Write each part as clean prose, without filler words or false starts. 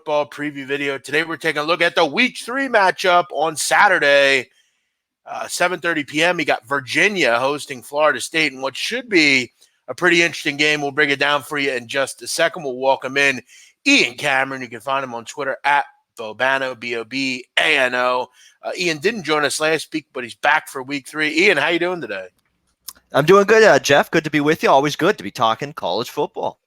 football preview video. Today we're taking a look at the Week 3 matchup on Saturday, 7:30 p.m. You got Virginia hosting Florida State in what should be a pretty interesting game. We'll break it down for you in just a second. We'll welcome in Ian Cameron. You can find him on Twitter at Bobano, Bobano. Ian didn't join us last week, but he's back for Week 3. Ian, how you doing today? I'm doing good, Jeff. Good to be with you. Always good to be talking college football.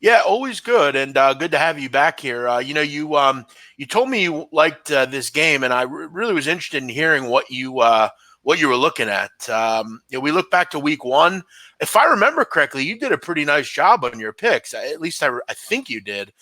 Yeah, always good, and good to have you back here. You told me you liked this game, and I really was interested in hearing what you were looking at. We look back to Week 1. If I remember correctly, you did a pretty nice job on your picks. At least I think you did.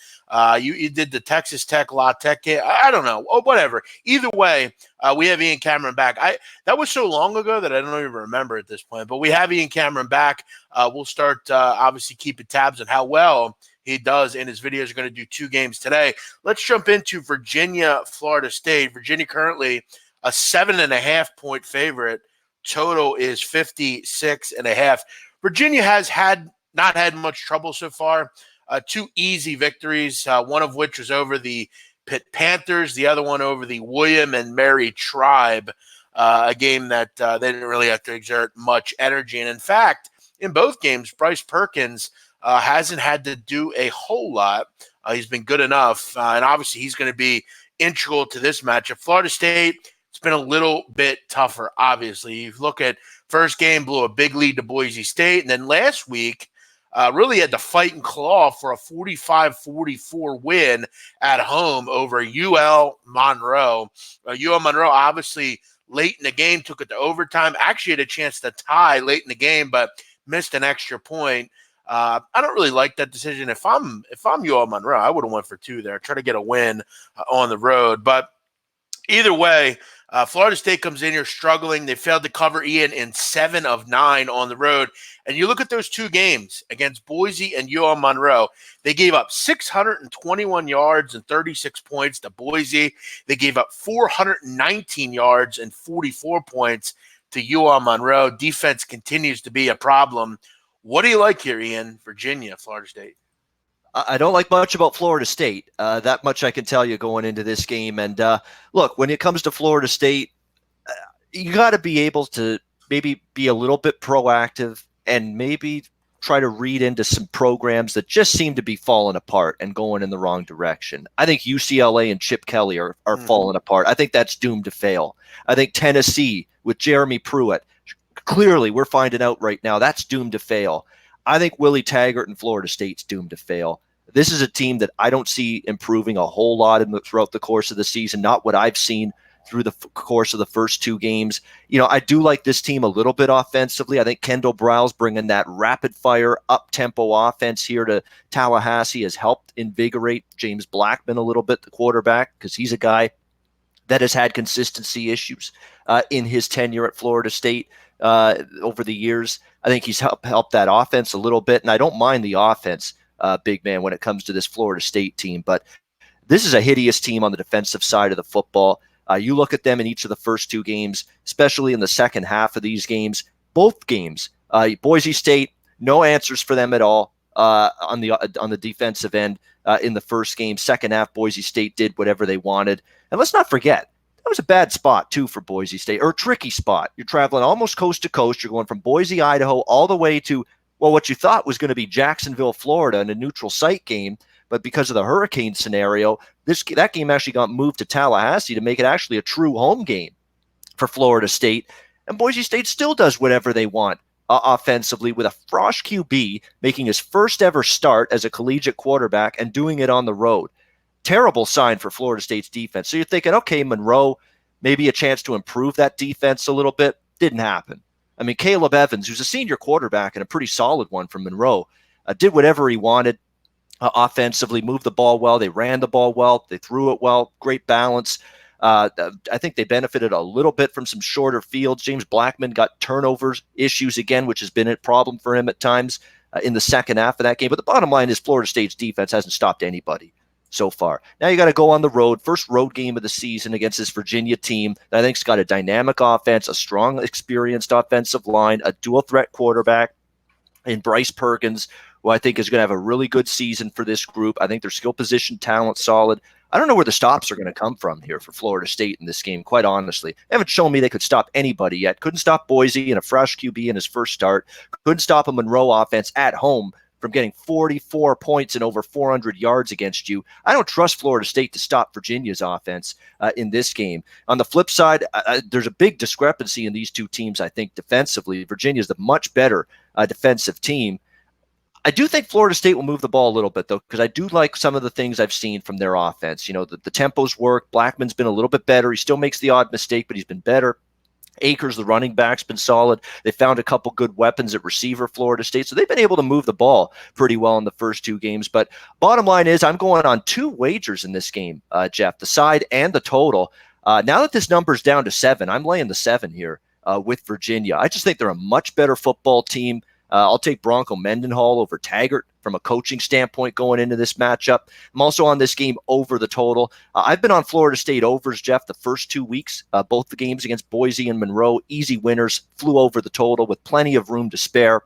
You did the Texas Tech, La Tech game. I don't know. Oh, whatever. Either way, we have Ian Cameron back. That was so long ago that I don't even remember at this point. But we have Ian Cameron back. We'll start obviously keeping tabs on how well he does in his videos. We're going to do 2 games today. Let's jump into Virginia, Florida State. Virginia currently a 7.5-point favorite. Total is 56.5. Virginia has not had much trouble so far. 2 easy victories, one of which was over the Pitt Panthers, the other one over the William and Mary Tribe, a game that they didn't really have to exert much energy. And in fact, in both games, Bryce Perkins hasn't had to do a whole lot. He's been good enough, and obviously he's going to be integral to this matchup. Florida State, it's been a little bit tougher, obviously. You look at first game, blew a big lead to Boise State, and then last week really had to fight and claw for a 45-44 win at home over UL Monroe. UL Monroe obviously late in the game took it to overtime, actually had a chance to tie late in the game, but missed an extra point. I don't really like that decision. If I'm UL Monroe, I would have went for 2 there, try to get a win on the road. But either way, Florida State comes in here struggling. They failed to cover Ian in 7 of 9 on the road. And you look at those 2 games against Boise and UL Monroe, they gave up 621 yards and 36 points to Boise. They gave up 419 yards and 44 points to UL Monroe. Defense continues to be a problem. What do you like here, Ian? Virginia, Florida State. I don't like much about Florida State. That much I can tell you going into this game. And look, when it comes to Florida State, you got to be able to maybe be a little bit proactive and maybe try to read into some programs that just seem to be falling apart and going in the wrong direction. I think UCLA and Chip Kelly are falling apart. I think that's doomed to fail. I think Tennessee with Jeremy Pruitt, clearly we're finding out right now that's doomed to fail. I think Willie Taggart and Florida State's doomed to fail. This is a team that I don't see improving a whole lot throughout the course of the season, not what I've seen through the course of the first 2 games. I do like this team a little bit offensively. I think Kendall Browse bringing that rapid-fire, up-tempo offense here to Tallahassee has helped invigorate James Blackman a little bit, the quarterback, because he's a guy that has had consistency issues in his tenure at Florida State over the years. I think he's helped that offense a little bit, and I don't mind the offense, big man, when it comes to this Florida State team. But this is a hideous team on the defensive side of the football. You look at them in each of the first 2 games, especially in the second half of these games. Both games, Boise State, no answers for them at all on the defensive end in the first game. Second half, Boise State did whatever they wanted. And let's not forget, that was a bad spot, too, for Boise State, or a tricky spot. You're traveling almost coast to coast. You're going from Boise, Idaho, all the way to, well, what you thought was going to be Jacksonville, Florida, in a neutral site game. But because of the hurricane scenario, that game actually got moved to Tallahassee to make it actually a true home game for Florida State. And Boise State still does whatever they want offensively, with a Frosh QB making his first ever start as a collegiate quarterback and doing it on the road. Terrible sign for Florida State's defense. So you're thinking, okay, Monroe, maybe a chance to improve that defense a little bit. Didn't happen. I mean, Caleb Evans, who's a senior quarterback and a pretty solid one from Monroe, did whatever he wanted offensively, moved the ball well. They ran the ball well. They threw it well. Great balance. I think they benefited a little bit from some shorter fields. James Blackman got turnovers issues again, which has been a problem for him at times in the second half of that game. But the bottom line is Florida State's defense hasn't stopped anybody so far. Now you got to go on the road, first road game of the season against this Virginia team that I think's got a dynamic offense, a strong, experienced offensive line, a dual threat quarterback in Bryce Perkins, who I think is going to have a really good season for this group. I think their skill position talent solid. I don't know where the stops are going to come from here for Florida State in this game, quite honestly. They haven't shown me they could stop anybody yet. Couldn't stop Boise in a fresh QB in his first start. Couldn't stop a Monroe offense at home from getting 44 points and over 400 yards against you. I don't trust Florida State to stop Virginia's offense in this game. On the flip side, there's a big discrepancy in these two teams, I think, defensively. Virginia's the much better defensive team. I do think Florida State will move the ball a little bit, though, because I do like some of the things I've seen from their offense. You know, the tempos work. Blackman's been a little bit better. He still makes the odd mistake, but he's been better. Akers, the running back's been solid. They found a couple good weapons at receiver, Florida State. So they've been able to move the ball pretty well in the first two games. But bottom line is I'm going on two wagers in this game, Jeff, the side and the total. Now that this number's down to 7, I'm laying the 7 here with Virginia. I just think they're a much better football team. I'll take Bronco Mendenhall over Taggart from a coaching standpoint going into this matchup. I'm also on this game over the total. I've been on Florida State overs, Jeff, the first 2 weeks. Both the games against Boise and Monroe, easy winners, flew over the total with plenty of room to spare.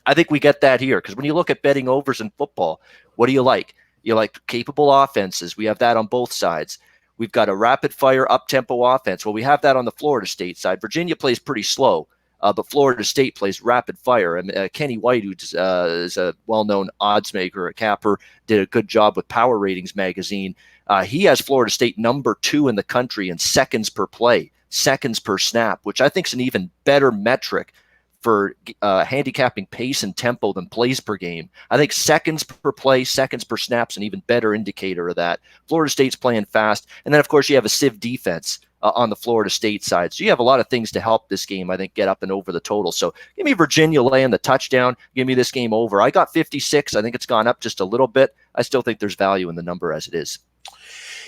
I think we get that here because when you look at betting overs in football, what do you like? You like capable offenses. We have that on both sides. We've got a rapid-fire, up-tempo offense. Well, we have that on the Florida State side. Virginia plays pretty slow. But Florida State plays rapid fire. And Kenny White, who is a well-known odds maker, a capper, did a good job with Power Ratings magazine. He has Florida State number 2 in the country in seconds per play, seconds per snap, which I think is an even better metric for handicapping pace and tempo than plays per game. I think seconds per play, seconds per snap is an even better indicator of that. Florida State's playing fast. And then, of course, you have a Civ defense on the Florida State side. So you have a lot of things to help this game, I think, get up and over the total. So give me Virginia laying the touchdown. Give me this game over. I got 56. I think it's gone up just a little bit. I still think there's value in the number as it is.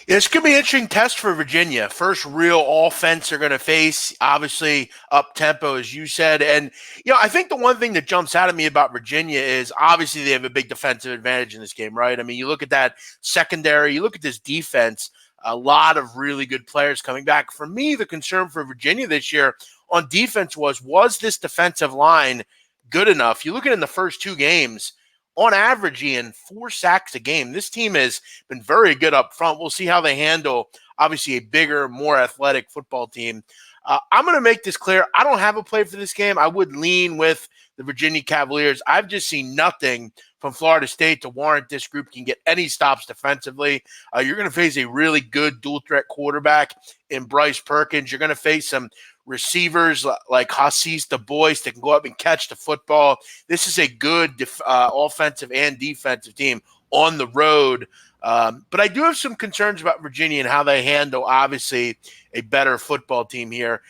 Yeah, it's going to be an interesting test for Virginia. First real offense they're going to face, obviously up-tempo, as you said. And, I think the one thing that jumps out at me about Virginia is obviously they have a big defensive advantage in this game, right? I mean, you look at that secondary, you look at this defense, a lot of really good players coming back. For me, the concern for Virginia this year on defense was this defensive line good enough? You look at it in the first 2 games, on average, Ian, 4 sacks a game. This team has been very good up front. We'll see how they handle, obviously, a bigger, more athletic football team. I'm going to make this clear. I don't have a play for this game. I would lean with the Virginia Cavaliers. I've just seen nothing from Florida State to warrant this group can get any stops defensively. You're going to face a really good dual-threat quarterback in Bryce Perkins. You're going to face some receivers like Hassis Du Bois that can go up and catch the football. This is a good offensive and defensive team on the road. But I do have some concerns about Virginia and how they handle, obviously, a better football team here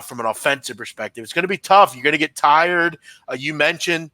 from an offensive perspective. It's going to be tough. You're going to get tired. You mentioned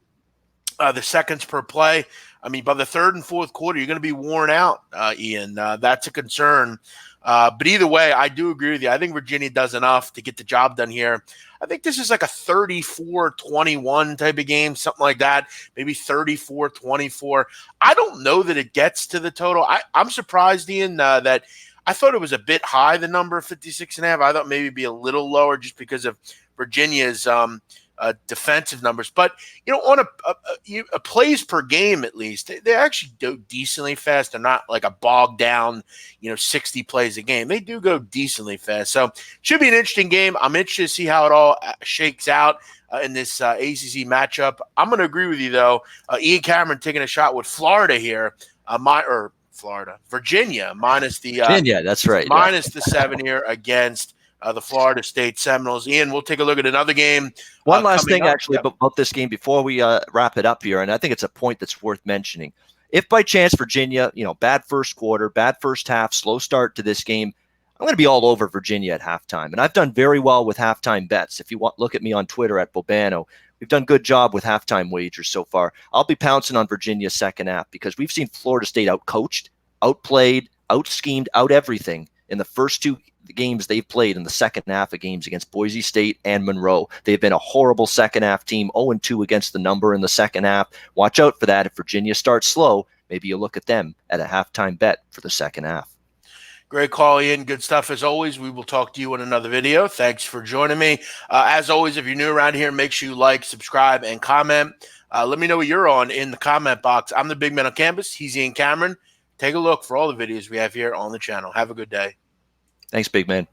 the seconds per play. I mean, by the third and fourth quarter, you're going to be worn out, Ian. That's a concern. But either way, I do agree with you. I think Virginia does enough to get the job done here. I think this is like a 34-21 type of game, something like that, maybe 34-24. I don't know that it gets to the total. I'm surprised, Ian, that I thought it was a bit high, the number of 56.5. I thought maybe it'd be a little lower just because of Virginia's defensive numbers. But, on a plays per game, at least, they actually go decently fast. They're not like a bogged down, 60 plays a game. They do go decently fast. So should be an interesting game. I'm interested to see how it all shakes out in this ACC matchup. I'm going to agree with you, though. Ian Cameron taking a shot with Florida here. Virginia minus the Virginia, that's right. Minus the 7 here against the Florida State Seminoles. Ian, we'll take a look at another game. One last thing, actually, about this game before we wrap it up here, and I think it's a point that's worth mentioning. If by chance Virginia, bad first quarter, bad first half, slow start to this game, I'm going to be all over Virginia at halftime. And I've done very well with halftime bets. If you want, look at me on Twitter at Bobano. We've done a good job with halftime wagers so far. I'll be pouncing on Virginia's second half because we've seen Florida State outcoached, outplayed, out-schemed, out-everything in the first 2 games they've played in the second half of games against Boise State and Monroe. They've been a horrible second half team, 0-2 against the number in the second half. Watch out for that. If Virginia starts slow, maybe you look at them at a halftime bet for the second half. Great call, Ian. Good stuff as always. We will talk to you in another video. Thanks for joining me. As always, if you're new around here, make sure you like, subscribe, and comment. Let me know what you're on in the comment box. I'm the big man on campus. He's Ian Cameron. take a look for all the videos we have here on the channel. Have a good day. Thanks, big man.